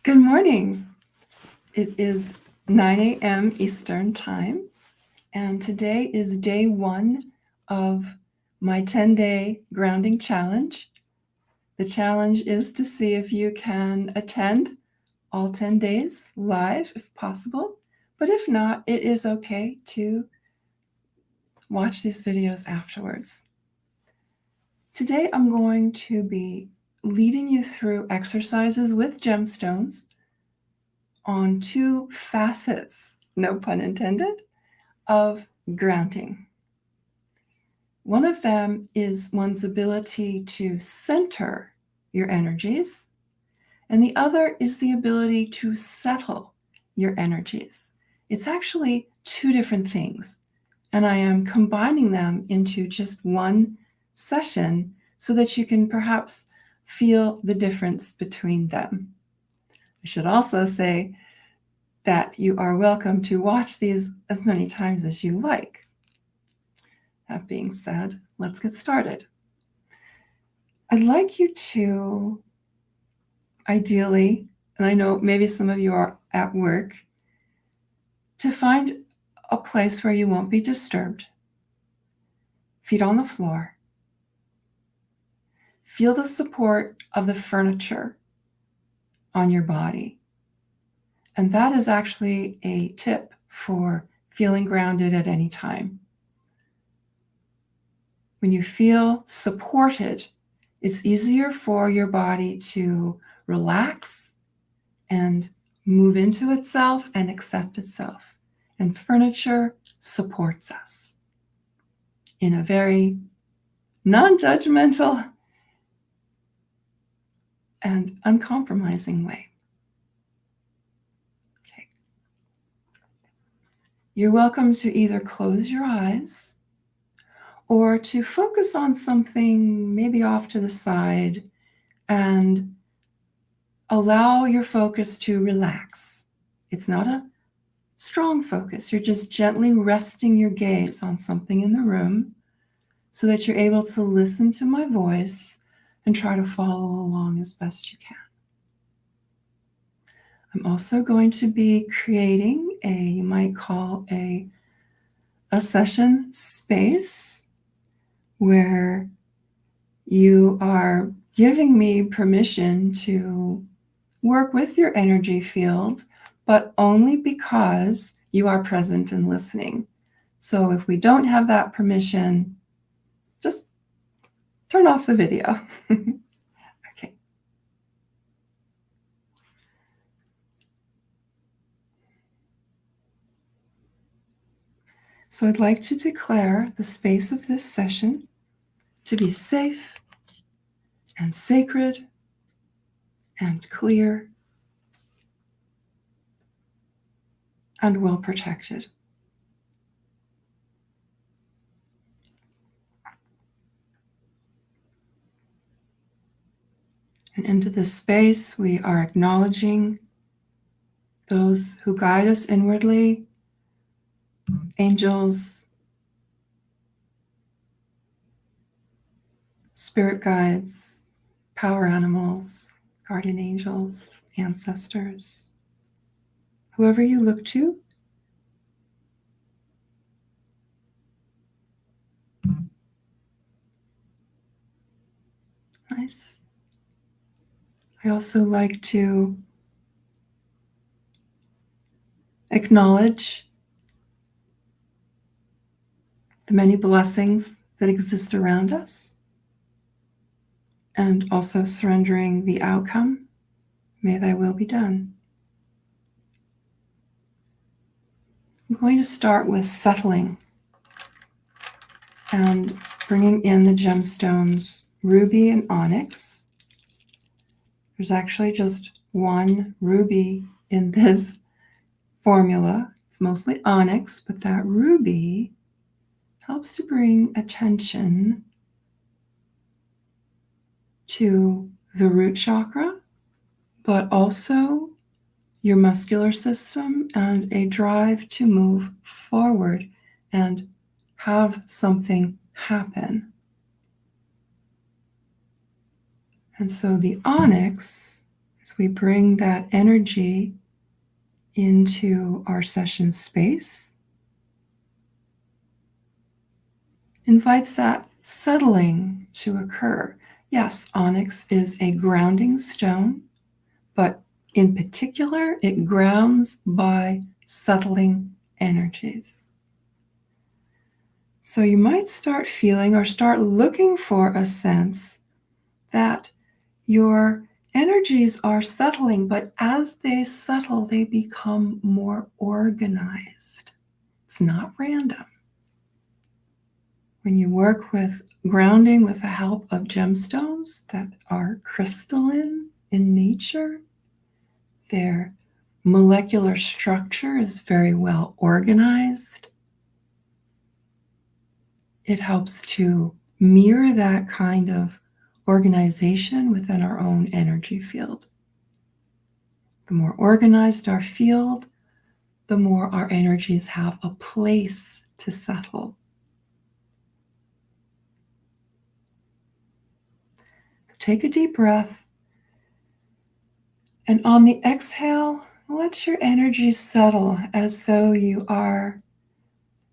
Good morning. It is 9 a.m. Eastern Time, and today is day 1 of my 10-day grounding challenge. The challenge is to see if you can attend all 10 days live if possible, but if not, it is okay to watch these videos afterwards. Today I'm going to be leading you through exercises with gemstones on 2 facets, no pun intended, of grounding. One of them is one's ability to center your energies, and the other is the ability to settle your energies. It's actually 2 different things, and I am combining them into just one session so that you can perhaps feel the difference between them. I should also say that you are welcome to watch these as many times as you like. That being said, let's get started. I'd like you to, ideally, and I know maybe some of you are at work, to find a place where you won't be disturbed. Feet on the floor. Feel the support of the furniture on your body. And that is actually a tip for feeling grounded at any time. When you feel supported, it's easier for your body to relax and move into itself and accept itself. And furniture supports us in a very non-judgmental and uncompromising way. Okay. You're welcome to either close your eyes or to focus on something maybe off to the side and allow your focus to relax. It's not a strong focus. You're just gently resting your gaze on something in the room so that you're able to listen to my voice and try to follow along as best you can. I'm also going to be creating you might call a session space where you are giving me permission to work with your energy field, but only because you are present and listening. So if we don't have that permission, just turn off the video. Okay. So I'd like to declare the space of this session to be safe and sacred and clear and well protected. And into this space, we are acknowledging those who guide us inwardly, angels, spirit guides, power animals, guardian angels, ancestors, whoever you look to. Nice. I also like to acknowledge the many blessings that exist around us and also surrendering the outcome. May thy will be done. I'm going to start with settling and bringing in the gemstones ruby and onyx. There's actually just one ruby in this formula. It's mostly onyx, but that ruby helps to bring attention to the root chakra, but also your muscular system and a drive to move forward and have something happen. And so the onyx is we bring that energy into our session space, invites that settling to occur. Yes, onyx is a grounding stone, but in particular, it grounds by settling energies. So you might start feeling or start looking for a sense that your energies are settling, but as they settle, they become more organized. It's not random. When you work with grounding with the help of gemstones that are crystalline in nature, their molecular structure is very well organized. It helps to mirror that kind of organization within our own energy field. The more organized our field, the more our energies have a place to settle. Take a deep breath, and on the exhale, let your energy settle as though you are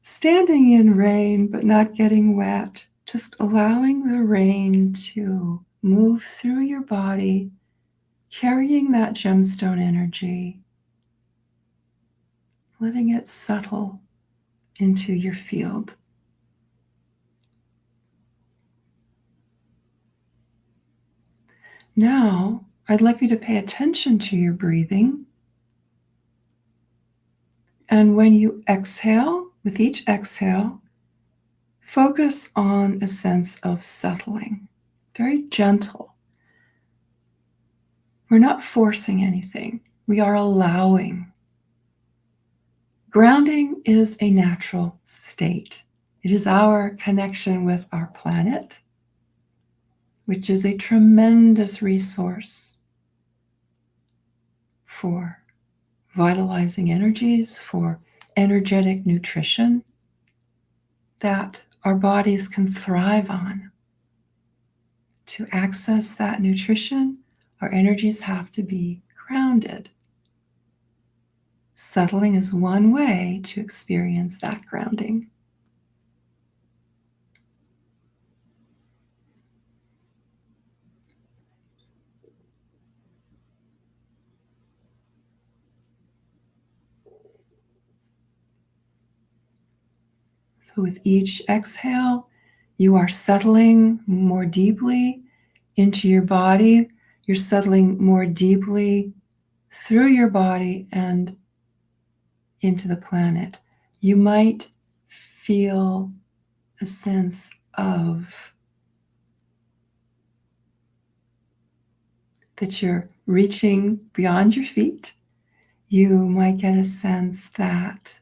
standing in rain but not getting wet, just allowing the rain to move through your body, carrying that gemstone energy, letting it settle into your field. Now, I'd like you to pay attention to your breathing. And when you exhale, with each exhale, focus on a sense of settling. Very gentle. We're not forcing anything. We are allowing. Grounding is a natural state. It is our connection with our planet, which is a tremendous resource for vitalizing energies, for energetic nutrition that our bodies can thrive on. To access that nutrition, our energies have to be grounded. Settling is one way to experience that grounding. So with each exhale, you are settling more deeply into your body. You're settling more deeply through your body and into the planet. You might feel a sense of that you're reaching beyond your feet. You might get a sense that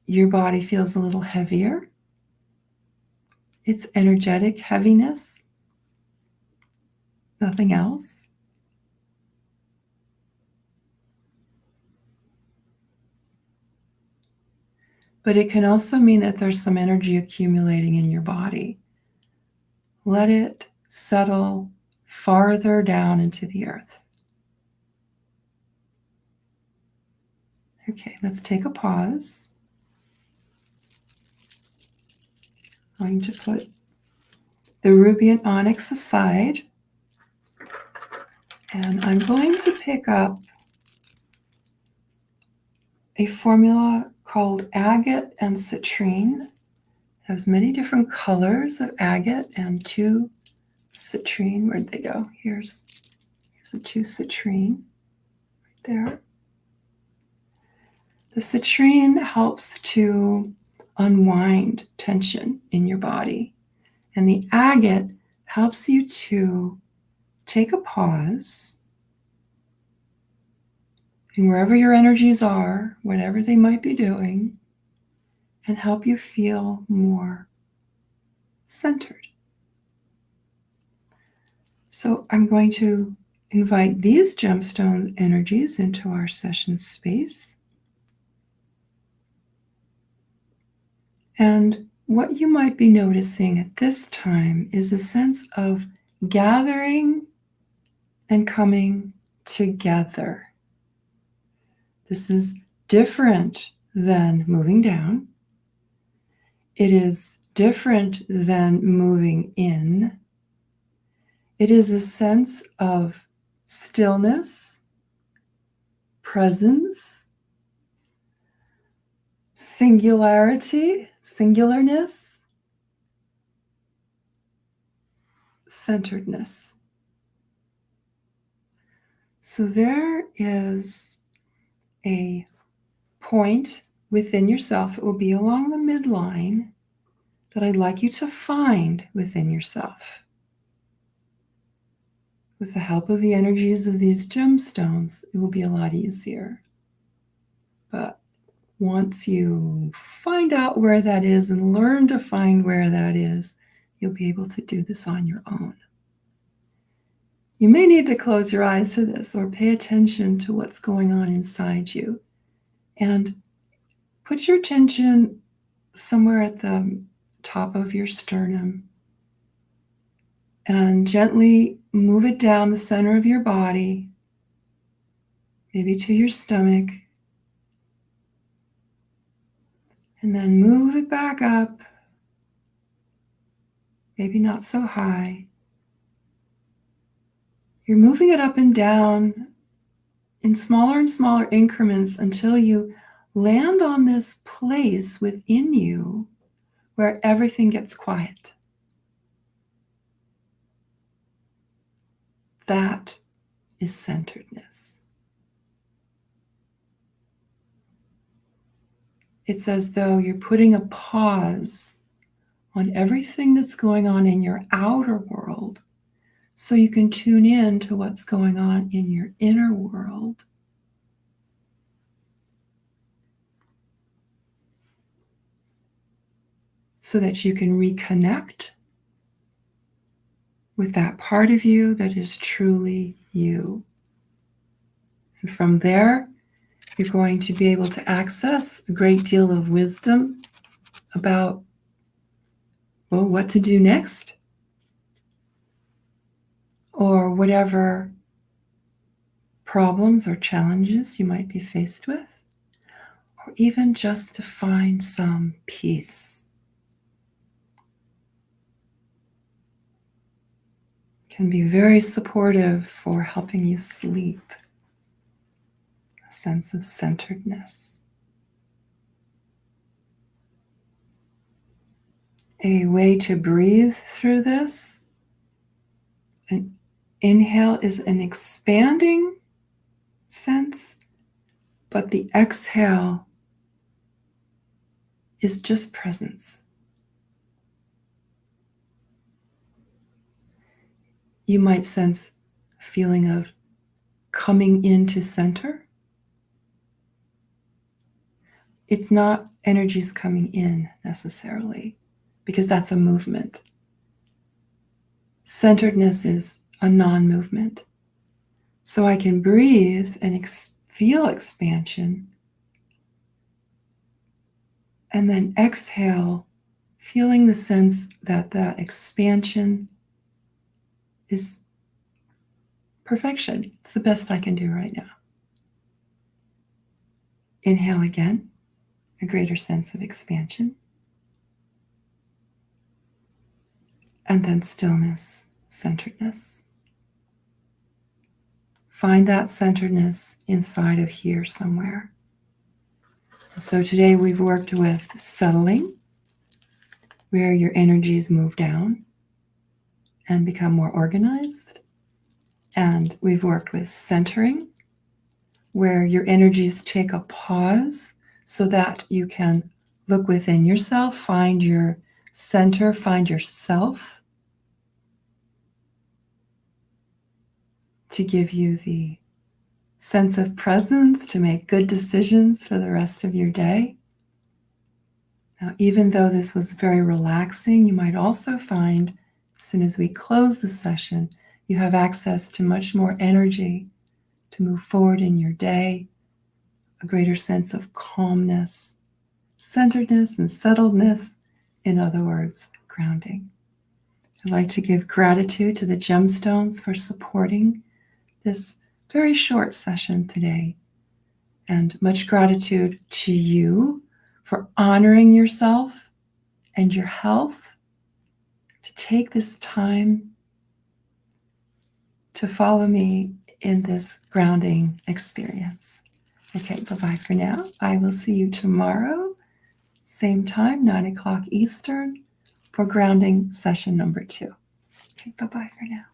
your body feels a little heavier. It's energetic heaviness, nothing else. But it can also mean that there's some energy accumulating in your body. Let it settle farther down into the earth. Okay, let's take a pause. I'm going to put the ruby and onyx aside, and I'm going to pick up a formula called agate and citrine. It has many different colors of agate and 2 citrine. Where'd they go? Here's a 2 citrine right there. The citrine helps to unwind tension in your body, and the agate helps you to take a pause, and wherever your energies are, whatever they might be doing, and help you feel more centered. So I'm going to invite these gemstone energies into our session space. And what you might be noticing at this time is a sense of gathering and coming together. This is different than moving down. It is different than moving in. It is a sense of stillness, presence, singularity, singularness, centeredness. So there is a point within yourself. It will be along the midline that I'd like you to find within yourself. With the help of the energies of these gemstones, it will be a lot easier. But once you find out where that is and learn to find where that is, you'll be able to do this on your own. You may need to close your eyes for this or pay attention to what's going on inside you. And put your attention somewhere at the top of your sternum and gently move it down the center of your body, maybe to your stomach, and then move it back up, maybe not so high. You're moving it up and down in smaller and smaller increments until you land on this place within you where everything gets quiet. That is centeredness. It's as though you're putting a pause on everything that's going on in your outer world so you can tune in to what's going on in your inner world. So that you can reconnect with that part of you that is truly you. And from there, you're going to be able to access a great deal of wisdom about, well, what to do next, or whatever problems or challenges you might be faced with, or even just to find some peace. Can be very supportive for helping you sleep. A sense of centeredness. A way to breathe through this. An inhale is an expanding sense, but the exhale is just presence. You might sense a feeling of coming into center. It's not energies coming in necessarily, because that's a movement. Centeredness is a non-movement. So I can breathe and feel expansion, and then exhale, feeling the sense that that expansion is perfection. It's the best I can do right now. Inhale again, a greater sense of expansion. And then stillness, centeredness. Find that centeredness inside of here somewhere. So today we've worked with settling, where your energies move down and become more organized. And we've worked with centering, where your energies take a pause so that you can look within yourself, find your center, find yourself, to give you the sense of presence to make good decisions for the rest of your day. Now, even though this was very relaxing, you might also find, as soon as we close the session, you have access to much more energy to move forward in your day, a greater sense of calmness, centeredness, and settledness. In other words, grounding. I'd like to give gratitude to the gemstones for supporting this very short session today. And much gratitude to you for honoring yourself and your health, to take this time to follow me in this grounding experience. Okay, bye-bye for now. I will see you tomorrow, same time, 9 o'clock Eastern, for grounding session number 2. Okay, bye-bye for now.